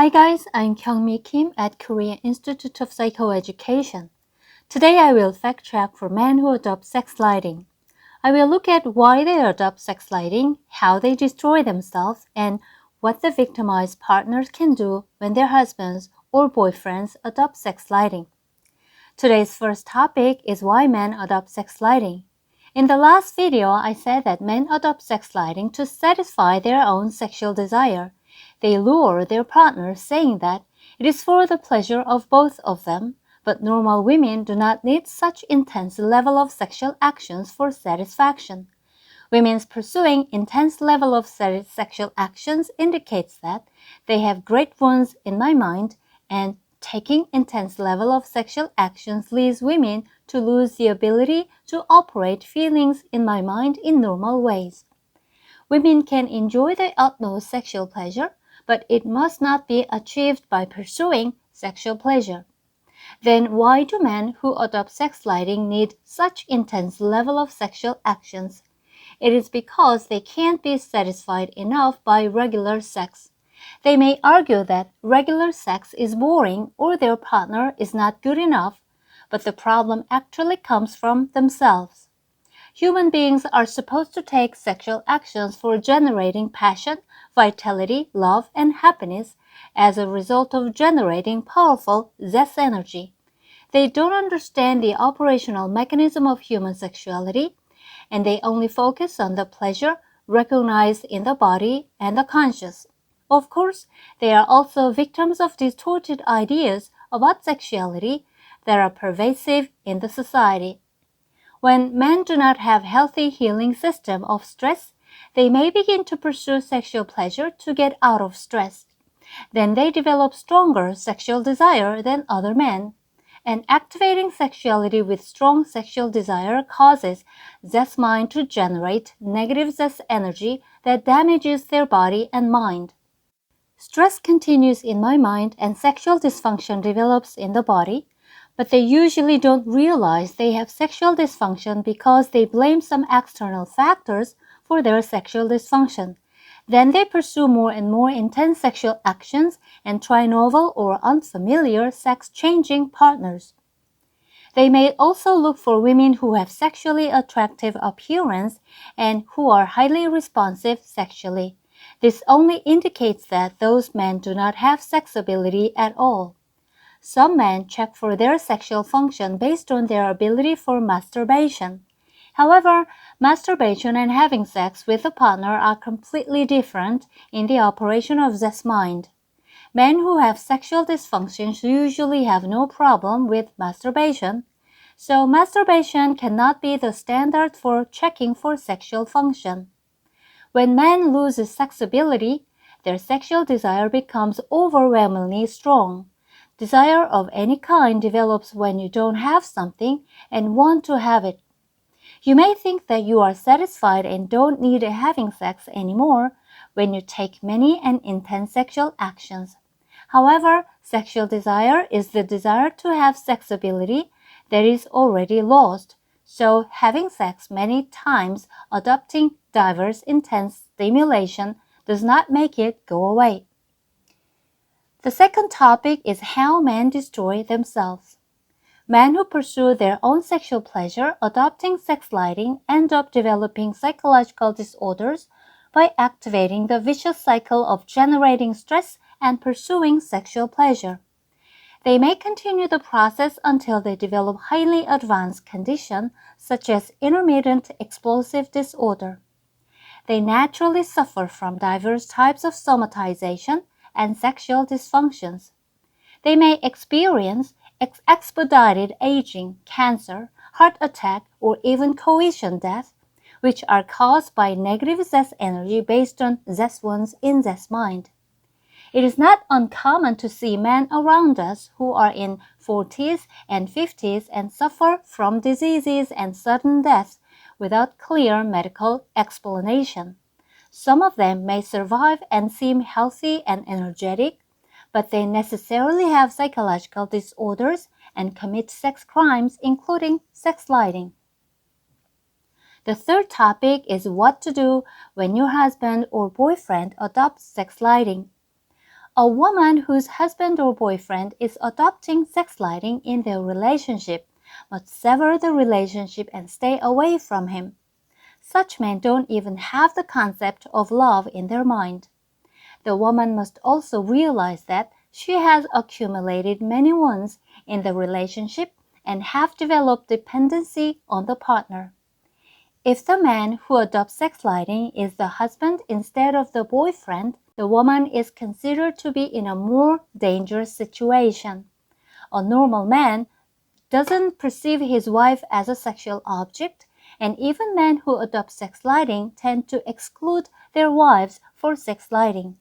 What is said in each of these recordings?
Hi guys, I'm Kyungmi Kim at Korean Institute of Psychoeducation. Today I will fact check for men who adopt sex lighting. I will look at why they adopt sex lighting, how they destroy themselves, and what the victimized partners can do when their husbands or boyfriends adopt sex lighting. Today's first topic is why men adopt sex lighting. In the last video, I said that men adopt sex lighting to satisfy their own sexual desire. They lure their partners, saying that it is for the pleasure of both of them, but normal women do not need such intense level of sexual actions for satisfaction. Women's pursuing intense level of sexual actions indicates that they have great wounds in my mind, and taking intense level of sexual actions leads women to lose the ability to operate feelings in my mind in normal ways. Women can enjoy the utmost sexual pleasure, but it must not be achieved by pursuing sexual pleasure. Then why do men who adopt sex lighting need such intense level of sexual actions? It is because they can't be satisfied enough by regular sex. They may argue that regular sex is boring or their partner is not good enough, but the problem actually comes from themselves. Human beings are supposed to take sexual actions for generating passion, vitality, love, and happiness as a result of generating powerful zest energy. They don't understand the operational mechanism of human sexuality, and they only focus on the pleasure recognized in the body and the conscious. Of course, they are also victims of distorted ideas about sexuality that are pervasive in the society. When men do not have healthy healing system of stress, they may begin to pursue sexual pleasure to get out of stress. Then they develop stronger sexual desire than other men. And activating sexuality with strong sexual desire causes zest mind to generate negative zest energy that damages their body and mind. Stress continues in my mind and sexual dysfunction develops in the body, but they usually don't realize they have sexual dysfunction because they blame some external factors for their sexual dysfunction. Then they pursue more and more intense sexual actions and try novel or unfamiliar sex-changing partners. They may also look for women who have sexually attractive appearance and who are highly responsive sexually. This only indicates that those men do not have sex ability at all. Some men check for their sexual function based on their ability for masturbation. However, masturbation and having sex with a partner are completely different in the operation of zest mind. Men who have sexual dysfunctions usually have no problem with masturbation, so masturbation cannot be the standard for checking for sexual function. When men lose sex ability, their sexual desire becomes overwhelmingly strong. Desire of any kind develops when you don't have something and want to have it. You may think that you are satisfied and don't need having sex anymore when you take many and intense sexual actions. However, sexual desire is the desire to have sex ability that is already lost. So having sex many times, adopting diverse intense stimulation does not make it go away. The second topic is how men destroy themselves. Men who pursue their own sexual pleasure, adopting sex lighting, end up developing psychological disorders by activating the vicious cycle of generating stress and pursuing sexual pleasure. They may continue the process until they develop highly advanced conditions such as intermittent explosive disorder. They naturally suffer from diverse types of somatization and sexual dysfunctions. They may experience expedited aging, cancer, heart attack, or even coition death, which are caused by negative zest energy based on zest wounds in zest mind. It is not uncommon to see men around us who are in 40s and 50s and suffer from diseases and sudden death without clear medical explanation. Some of them may survive and seem healthy and energetic, but they necessarily have psychological disorders and commit sex crimes, including sex lighting. The third topic is what to do when your husband or boyfriend adopts sex lighting. A woman whose husband or boyfriend is adopting sex lighting in their relationship must sever the relationship and stay away from him. Such men don't even have the concept of love in their mind. The woman must also realize that she has accumulated many wounds in the relationship and have developed dependency on the partner. If the man who adopts sex lighting is the husband instead of the boyfriend, the woman is considered to be in a more dangerous situation. A normal man doesn't perceive his wife as a sexual object, and even men who adopt sex lighting tend to exclude their wives for sex lighting.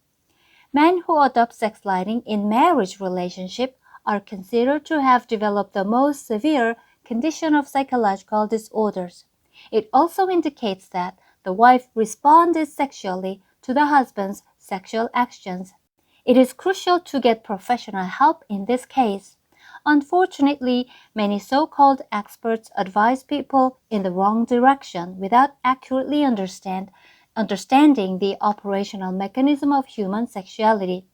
Men who adopt sex lighting in marriage relationship are considered to have developed the most severe condition of psychological disorders. It also indicates that the wife responded sexually to the husband's sexual actions. It is crucial to get professional help in this case. Unfortunately, many so-called experts advise people in the wrong direction without accurately understanding the operational mechanism of human sexuality.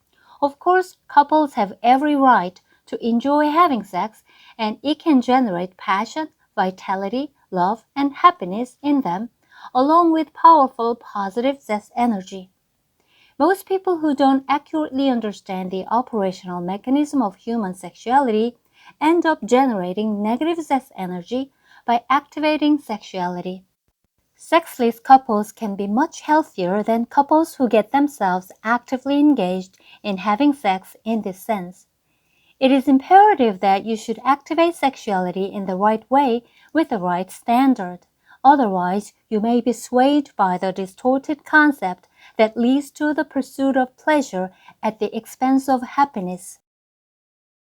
Of course, couples have every right to enjoy having sex, and it can generate passion, vitality, love, and happiness in them, along with powerful positive zest energy. Most people who don't accurately understand the operational mechanism of human sexuality end up generating negative zest energy by activating sexuality. Sexless couples can be much healthier than couples who get themselves actively engaged in having sex in this sense. It is imperative that you should activate sexuality in the right way with the right standard. Otherwise, you may be swayed by the distorted concept that leads to the pursuit of pleasure at the expense of happiness.